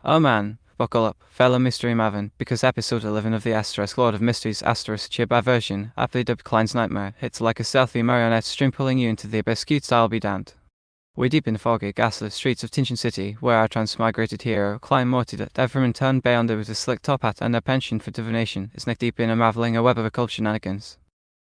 Oh man, buckle up, fellow Mystery Maven, because episode 11 of the Lord of Mysteries Chibi version, aptly dubbed Klein's Nightmare, hits like a stealthy marionette string pulling you into the abyss. Cute-style be damned. We're deep in the foggy, gasless streets of Tinshin City, where our transmigrated hero, Klein Moretti, Everman turned Beyonder with a slick top hat and a penchant for divination, is neck deep in unraveling a web of occult shenanigans.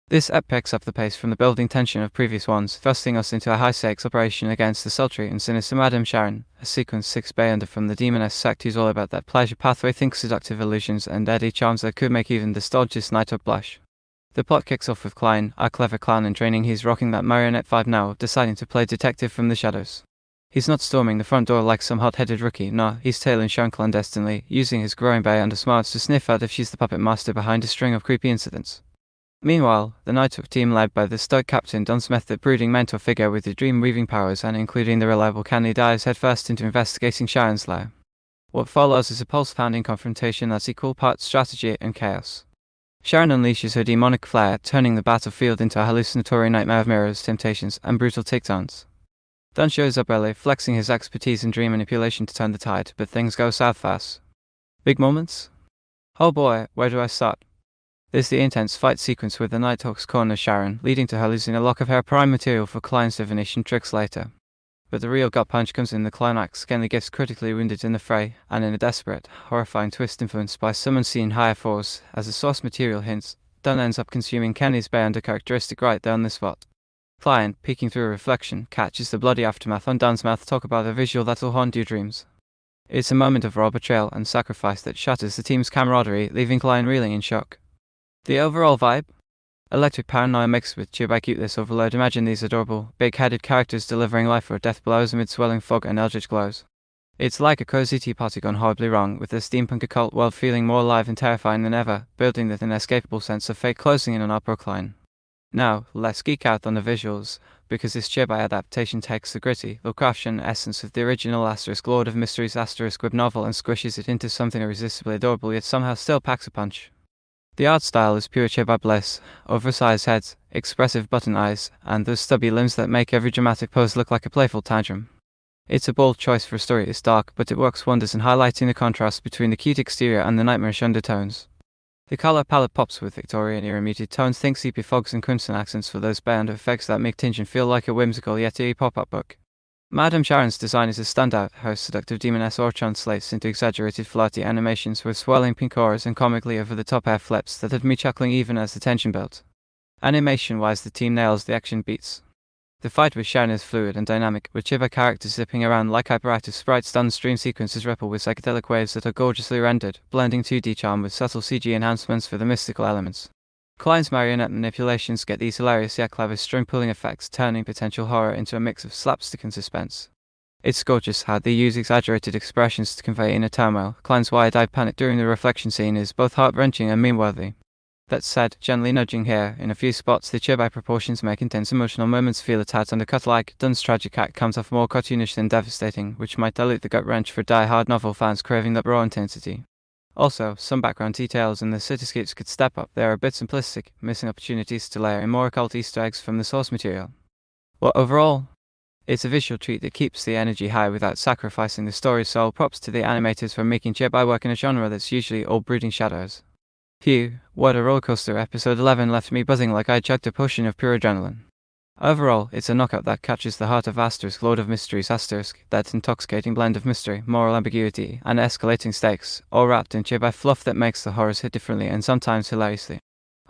This ep picks up the pace from the building tension of previous ones, thrusting us into a high-stakes operation against the sultry and sinister Madam Sharon, a sequence 6 Beyonder from the demoness sect who's all about that pleasure pathway, thinks seductive illusions and deadly charms that could make even the stodgiest Nighthawk blush. The plot kicks off with Klein, our clever clown in training. He's rocking that marionette vibe now, deciding to play detective from the shadows. He's not storming the front door like some hot-headed rookie, nah, he's tailing Sharon clandestinely, using his growing Beyonder smarts to sniff out if she's the puppet master behind a string of creepy incidents. Meanwhile, the Nighthawk team led by the stoic Captain Dunn's method brooding mentor figure with the dream-weaving powers and including the reliable Candy dives headfirst into investigating Sharon's lair. What follows is a pulse-pounding confrontation that's equal parts strategy and chaos. Sharon unleashes her demonic flair, turning the battlefield into a hallucinatory nightmare of mirrors, temptations, and brutal takedowns. Dunn shows up early, flexing his expertise in dream manipulation to turn the tide, but things go south fast. Big moments? Oh boy, where do I start? There's the intense fight sequence with the Nighthawks corner Sharon, leading to her losing a lock of hair, prime material for Klein's divination tricks later. But the real gut punch comes in the climax. Kenley gets critically wounded in the fray, and in a desperate, horrifying twist influenced by some unseen higher force, as the source material hints, Dunn ends up consuming Kenley's Beyonder characteristic right there on the spot. Klein, peeking through a reflection, catches the bloody aftermath on Dunn's mouth. Talk about a visual that'll haunt your dreams. It's a moment of raw betrayal and sacrifice that shatters the team's camaraderie, leaving Klein reeling in shock. The overall vibe? Electric paranoia mixed with chibi cuteness overload. Imagine these adorable, big-headed characters delivering life or death blows amid swelling fog and eldritch glows. It's like a cozy tea party gone horribly wrong, with the steampunk occult world feeling more alive and terrifying than ever, building with an inescapable sense of fate closing in on our Klein. Now, let's geek out on the visuals, because this chibi adaptation takes the gritty, Lovecraftian essence of the original Lord of Mysteries web novel and squishes it into something irresistibly adorable yet somehow still packs a punch. The art style is pure chibi bliss, oversized heads, expressive button eyes, and those stubby limbs that make every dramatic pose look like a playful tantrum. It's a bold choice for a story that's dark, but it works wonders in highlighting the contrast between the cute exterior and the nightmarish undertones. The color palette pops with Victorian era muted tones. Think sepia fogs and crimson accents for those Beyonder effects that make Tinshin feel like a whimsical yet eerie pop-up book. Madam Sharon's design is a standout. Her seductive demoness aura translates into exaggerated flirty animations with swirling pink auras and comically over-the-top hair flips that had me chuckling even as the tension built. Animation-wise, the team nails the action beats. The fight with Sharon is fluid and dynamic, with chibi characters zipping around like hyperactive sprites. Dunn's stream sequences ripple with psychedelic waves that are gorgeously rendered, blending 2D charm with subtle CG enhancements for the mystical elements. Klein's marionette manipulations get these hilarious yet clever string-pulling effects, turning potential horror into a mix of slapstick and suspense. It's gorgeous how they use exaggerated expressions to convey inner turmoil. Klein's wide-eyed panic during the reflection scene is both heart-wrenching and meme-worthy. That said, gently nudging here, in a few spots the chibi proportions make intense emotional moments feel a tad undercut. Like Dunn's tragic act comes off more cartoonish than devastating, which might dilute the gut-wrench for die-hard novel fans craving that raw intensity. Also, some background details in the cityscapes could step up. They are a bit simplistic, missing opportunities to layer in more occult Easter eggs from the source material. Well, overall, it's a visual treat that keeps the energy high without sacrificing the story's soul. Props to the animators for making chibi work in a genre that's usually all brooding shadows. Phew, what a rollercoaster. Episode 11 left me buzzing like I chugged a potion of pure adrenaline. Overall, it's a knockout that catches the heart of Lord of Mysteries that intoxicating blend of mystery, moral ambiguity, and escalating stakes, all wrapped in chibi fluff that makes the horrors hit differently and sometimes hilariously.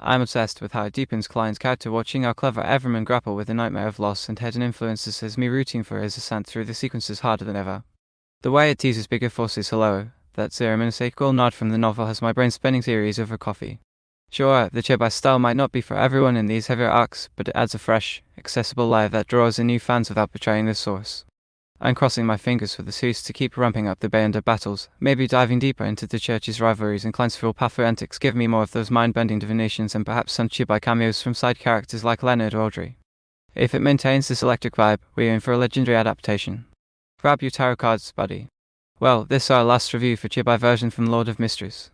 I'm obsessed with how it deepens Klein's character, watching our clever Everman grapple with the nightmare of loss and hidden influences has me rooting for his ascent through the sequences harder than ever. The way it teases bigger forces hello, that zero-minute nod from the novel has my brain spinning theories over coffee. Sure, the chibi style might not be for everyone in these heavier arcs, but it adds a fresh, accessible layer that draws in new fans without betraying the source. I'm crossing my fingers for the series to keep ramping up the Beyonder battles, maybe diving deeper into the church's rivalries and Klein's full pathway antics. Give me more of those mind-bending divinations and perhaps some chibi cameos from side characters like Leonard or Audrey. If it maintains this electric vibe, we're in for a legendary adaptation. Grab your tarot cards, buddy. Well, this is our last review for chibi version from Lord of Mysteries.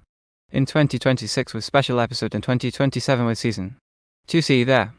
In 2026 with special episode and 2027 with season 2. See you there.